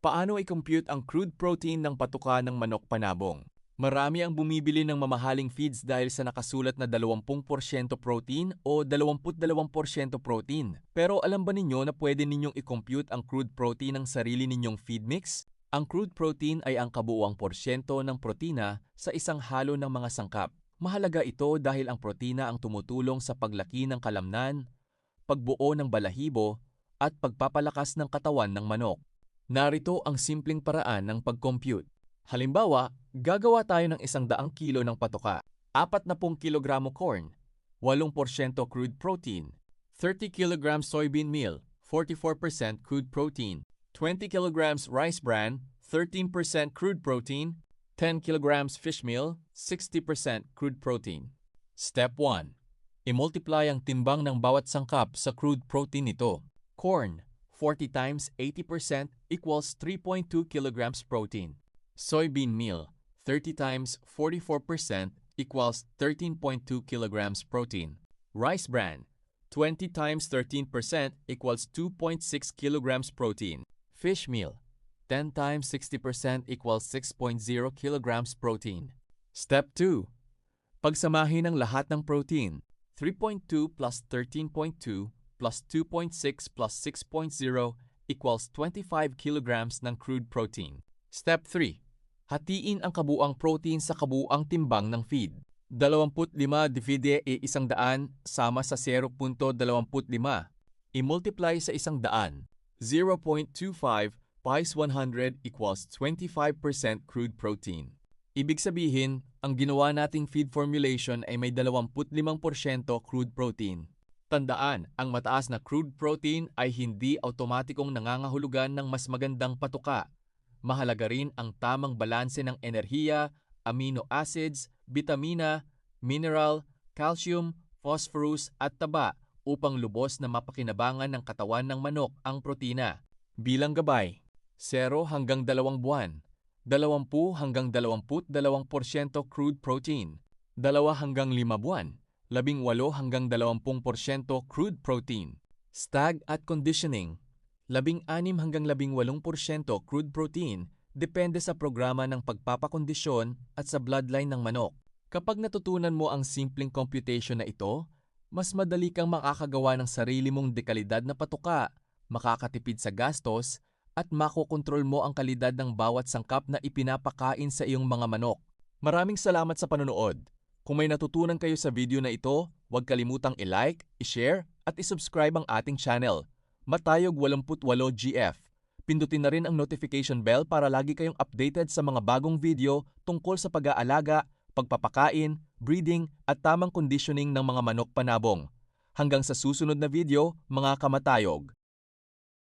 Paano i-compute ang crude protein ng patuka ng manok panabong? Marami ang bumibili ng mamahaling feeds dahil sa nakasulat na 20% protein o 22% protein. Pero alam ba ninyo na pwede ninyong i-compute ang crude protein ng sarili ninyong feed mix? Ang crude protein ay ang kabuuang porsyento ng protina sa isang halo ng mga sangkap. Mahalaga ito dahil ang protina ang tumutulong sa paglaki ng kalamnan, pagbuo ng balahibo, at pagpapalakas ng katawan ng manok. Narito ang simpleng paraan ng pag-compute. Halimbawa, gagawa tayo ng 100 kilo ng patoka, 40 kilogramo corn, 8% crude protein, 30 kilograms soybean meal, 44% crude protein, 20 kilograms rice bran, 13% crude protein, 10 kilograms fish meal, 60% crude protein. Step 1. I-multiply ang timbang ng bawat sangkap sa crude protein nito. Corn, 40 times 80% equals 3.2 kilograms protein. Soybean meal, 30 times 44% equals 13.2 kilograms protein. Rice bran, 20 times 13% equals 2.6 kilograms protein. Fish meal, 10 times 60% equals 6.0 kilograms protein. Step 2. Pagsamahin ang lahat ng protein. 3.2 plus 13.2 plus 2.6 plus 6.0 equals 25 kilograms ng crude protein. Step 3. Hatiin ang kabuuang protein sa kabuuang timbang ng feed. 25 divide 100 sama sa 0.25. I-multiply sa 100. 0.25 pi 100 equals 25% crude protein. Ibig sabihin, ang ginawa nating feed formulation ay may 25% crude protein. Tandaan, ang mataas na crude protein ay hindi automatikong nangangahulugan ng mas magandang patuka. Mahalaga rin ang tamang balanse ng enerhiya, amino acids, bitamina, mineral, calcium, phosphorus at taba upang lubos na mapakinabangan ng katawan ng manok ang protina. Bilang gabay, 0 hanggang 2 buwan, 20 hanggang 22% crude protein, 2 hanggang 5 buwan, 18 hanggang 20% crude protein. Stag at conditioning, 16 hanggang 18% crude protein depende sa programa ng pagpapakondisyon at sa bloodline ng manok. Kapag natutunan mo ang simpleng computation na ito, mas madali kang makakagawa ng sarili mong dekalidad na patuka, makakatipid sa gastos, at makokontrol mo ang kalidad ng bawat sangkap na ipinapakain sa iyong mga manok. Maraming salamat sa panonood. Kung may natutunan kayo sa video na ito, huwag kalimutang i-like, i-share, at i-subscribe ang ating channel, Matayog 88 GF. Pindutin na rin ang notification bell para lagi kayong updated sa mga bagong video tungkol sa pag-aalaga, pagpapakain, breeding, at tamang conditioning ng mga manok panabong. Hanggang sa susunod na video, mga kamatayog!